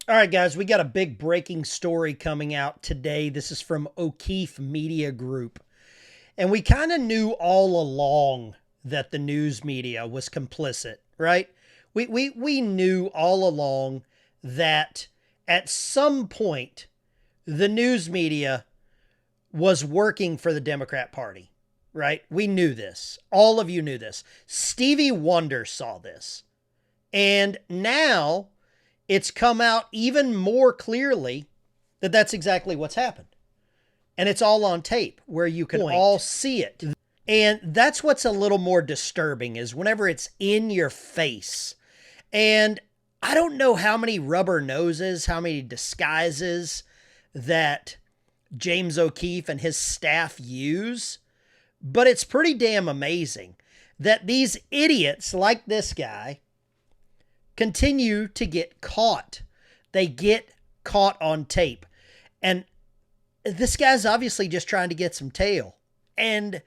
All right, guys, we got a big breaking story coming out today. This is from O'Keefe Media Group. And we kind of knew all along that the news media was complicit, right? We knew all along that at some point the news media was working for the Democrat Party, right? We knew this. All of you knew this. Stevie Wonder saw this. And now it's come out even more clearly that that's exactly what's happened. And it's all on tape where you can all see it. And that's what's a little more disturbing is whenever it's in your face. And I don't know how many rubber noses, how many disguises that James O'Keefe and his staff use, but it's pretty damn amazing that these idiots like this guy continue to get caught. They get caught on tape. And this guy's obviously just trying to get some tail. And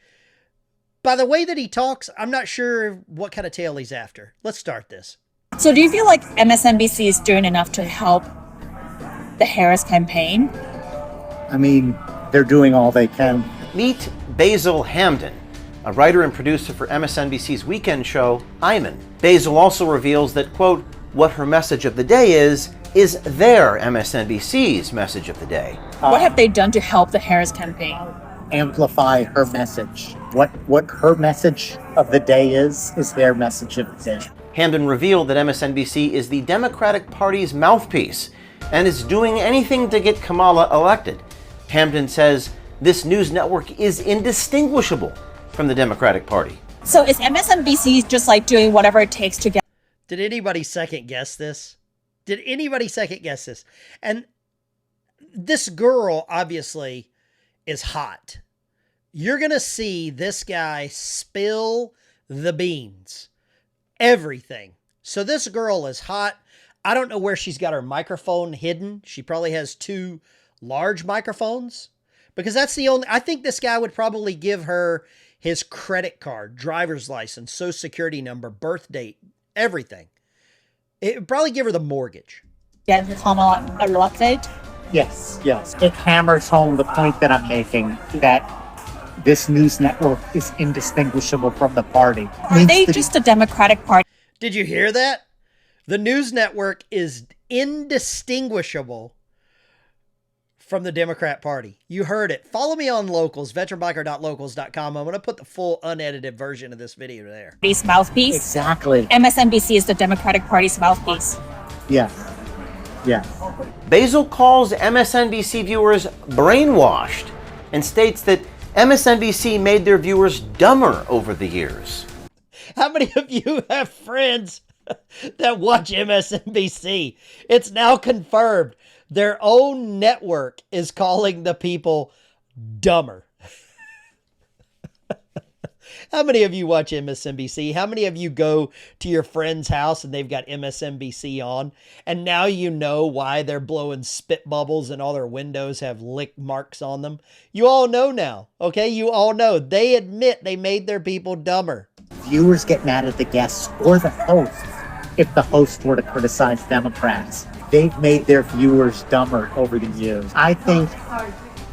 by the way that he talks, I'm not sure what kind of tail he's after. Let's start this. So do you feel like MSNBC is doing enough to help the Harris campaign? I mean, they're doing all they can. Meet Basil Hamden, a writer and producer for MSNBC's weekend show, Iman. Basil also reveals that, quote, what her message of the day is their MSNBC's message of the day. What have they done to help the Harris campaign? Amplify her message. What her message of the day is their message of the day. Hamden revealed that MSNBC is the Democratic Party's mouthpiece and is doing anything to get Kamala elected. Hamden says this news network is indistinguishable from the Democratic Party. So is MSNBC just like doing whatever it takes to get... Did anybody second guess this? Did anybody second guess this? And this girl obviously is hot. You're going to see this guy spill the beans. Everything. So this girl is hot. I don't know where she's got her microphone hidden. She probably has two large microphones because that's the only... I think this guy would probably give her his credit card, driver's license, social security number, birth date, everything. It would probably give her the mortgage. Get Kamala elected? Yes. It hammers home the point that I'm making, that this news network is indistinguishable from the party. Are they just a Democratic Party? Did you hear that? The news network is indistinguishable from the Democrat Party. You heard it. Follow me on Locals, VeteranBiker.locals.com. I'm going to put the full unedited version of this video there. Party's mouthpiece? Exactly. MSNBC is the Democratic Party's mouthpiece. Yes. Basil calls MSNBC viewers brainwashed and states that MSNBC made their viewers dumber over the years. How many of you have friends that watch MSNBC? It's now confirmed. Their own network is calling the people dumber. How many of you watch MSNBC? How many of you go to your friend's house and they've got MSNBC on? And now you know why they're blowing spit bubbles and all their windows have lick marks on them. You all know now, okay? You all know. They admit they made their people dumber. Viewers get mad at the guests or the hosts if the hosts were to criticize Democrats. They've made their viewers dumber over the years. I think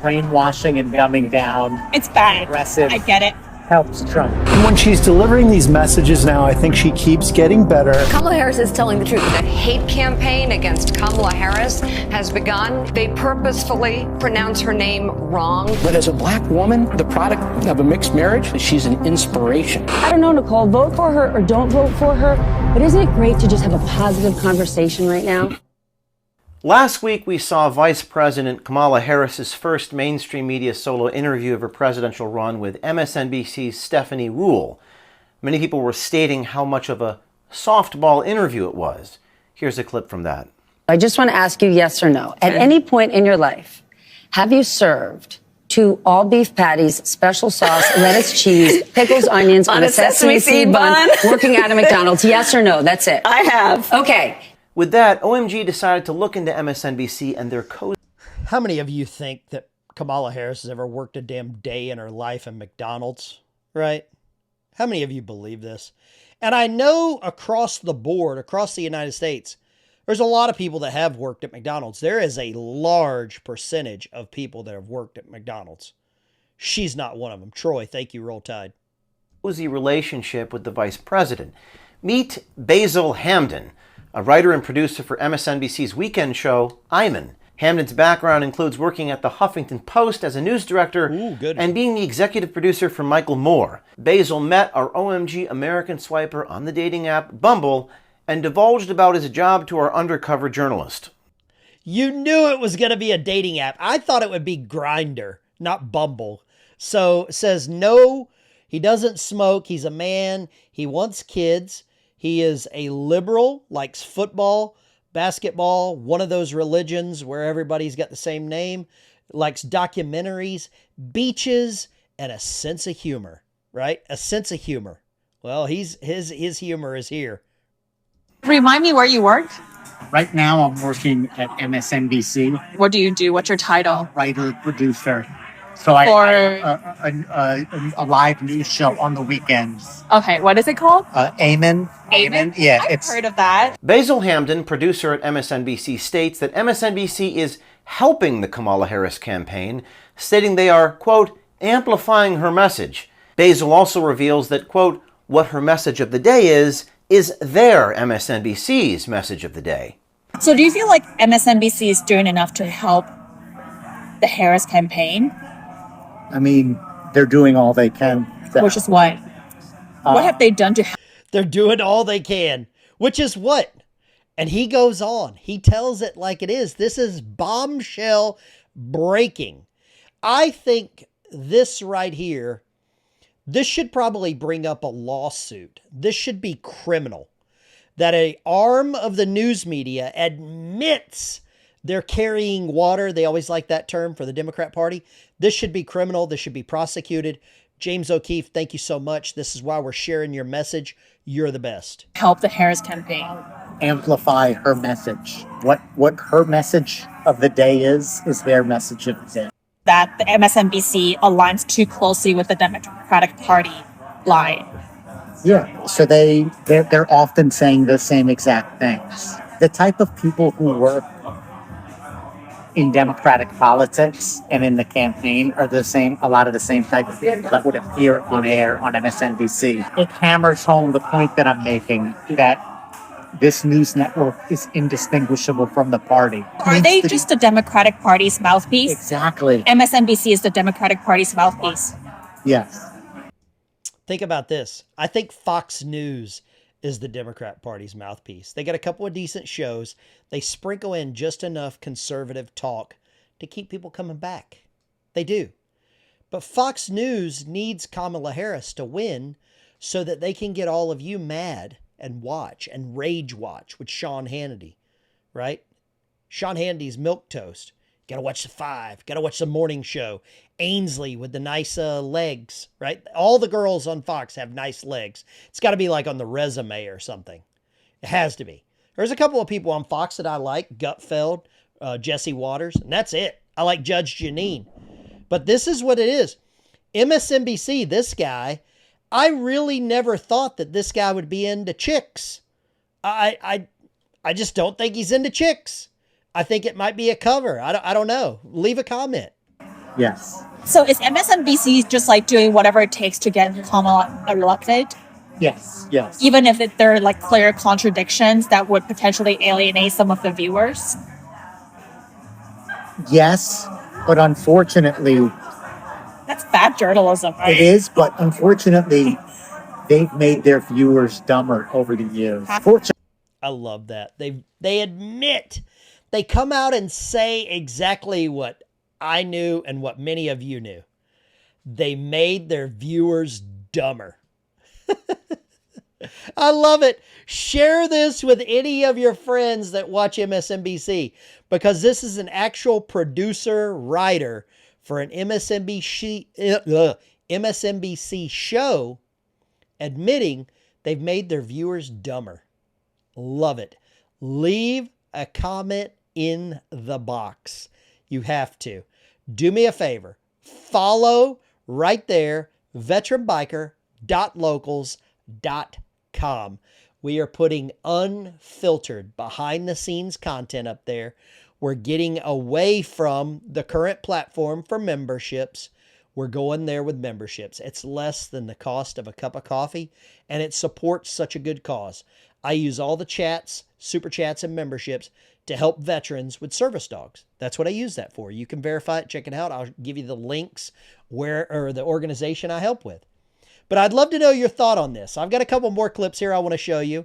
brainwashing and dumbing down... It's bad. Aggressive. I get it. Helps Trump. When she's delivering these messages now, I think she keeps getting better. Kamala Harris is telling the truth. The hate campaign against Kamala Harris has begun. They purposefully pronounce her name wrong. But as a black woman, the product of a mixed marriage, she's an inspiration. I don't know, Nicole, vote for her or don't vote for her, but isn't it great to just have a positive conversation right now? Last week, we saw Vice President Kamala Harris's first mainstream media solo interview of her presidential run with MSNBC's Stephanie Ruhle. Many people were stating how much of a softball interview it was. Here's a clip from that. I just want to ask you yes or no. At any point in your life, have you served 2 all beef patties, special sauce, lettuce, cheese, pickles, onions on a sesame seed bun, working at a McDonald's? Yes or no? That's it. I have. Okay. With that, OMG decided to look into MSNBC and their How many of you think that Kamala Harris has ever worked a damn day in her life in McDonald's, right? How many of you believe this? And I know across the board, across the United States, There's a lot of people that have worked at McDonald's. There is a large percentage of people that have worked at McDonald's. She's not one of them. Troy, thank you. Roll Tide. Cozy relationship with the vice president. Meet Basil Hamden, a writer and producer for MSNBC's weekend show, Iman. Hamden's background includes working at the Huffington Post as a news director and being the executive producer for Michael Moore. Basil met our OMG American swiper on the dating app Bumble and divulged about his job to our undercover journalist. You knew it was going to be a dating app. I thought it would be Grindr, not Bumble. So it says no, he doesn't smoke. He's a man. He wants kids. He is a liberal, likes football, basketball, one of those religions where everybody's got the same name, likes documentaries, beaches, and a sense of humor, right? A sense of humor. Well, his humor is here. Remind me where you work. Right now, I'm working at MSNBC. What do you do? What's your title? Writer, producer. So I a live news show on the weekends. Okay, what is it called? Amen. Yeah, I've heard of that. Basil Hamden, producer at MSNBC, states that MSNBC is helping the Kamala Harris campaign, stating they are, quote, amplifying her message. Basil also reveals that, quote, what her message of the day is their MSNBC's message of the day. So do you feel like MSNBC is doing enough to help the Harris campaign? I mean, they're doing all they can. Which is what? What have they done to help? They're doing all they can, which is what? And he goes on. He tells it like it is. This is bombshell breaking. I think this right here, this should probably bring up a lawsuit. This should be criminal. That an arm of the news media admits they're carrying water. They always like that term for the Democrat Party. This should be criminal. This should be prosecuted. James O'Keefe, thank you so much. This is why we're sharing your message. You're the best. Help the Harris campaign. Amplify her message. What her message of the day is their message of the day. That the MSNBC aligns too closely with the Democratic Party line. Yeah, so they're often saying the same exact things. The type of people who work in Democratic politics and in the campaign are a lot of the same type of people that would appear on air on MSNBC. It hammers home the point that I'm making, that this news network is indistinguishable from the party. Are they just the Democratic Party's mouthpiece? Exactly. MSNBC is the Democratic Party's mouthpiece. Yes. Think about this. I think Fox News is the Democrat Party's mouthpiece. They got a couple of decent shows. They sprinkle in just enough conservative talk to keep people coming back. They do. But Fox News needs Kamala Harris to win so that they can get all of you mad and watch and rage watch with Sean Hannity, right? Sean Hannity's milquetoast. Got to watch the 5. Got to watch the morning show. Ainsley with the nice legs, right? All the girls on Fox have nice legs. It's got to be like on the resume or something. It has to be. There's a couple of people on Fox that I like. Gutfeld, Jesse Waters, and that's it. I like Judge Janine. But this is what it is. MSNBC, this guy, I really never thought that this guy would be into chicks. I just don't think he's into chicks. I think it might be a cover. I don't know. Leave a comment. Yes. So is MSNBC just like doing whatever it takes to get Kamala elected? Yes. Even if there are like clear contradictions that would potentially alienate some of the viewers? Yes, but unfortunately... That's bad journalism, right? It is, but unfortunately, they've made their viewers dumber over the years. I love that. They admit. They come out and say exactly what I knew and what many of you knew. They made their viewers dumber. I love it. Share this with any of your friends that watch MSNBC, because this is an actual producer writer for an MSNBC show admitting they've made their viewers dumber. Love it. Leave a comment in the box. You have to. Do me a favor. Follow right there, veteranbiker.locals.com. We are putting unfiltered, behind-the-scenes content up there. We're getting away from the current platform for memberships. We're going there with memberships. It's less than the cost of a cup of coffee, and it supports such a good cause. I use all the chats, super chats, and memberships to help veterans with service dogs. That's what I use that for. You can verify it, check it out. I'll give you the links or the organization I help with. But I'd love to know your thought on this. I've got a couple more clips here I want to show you.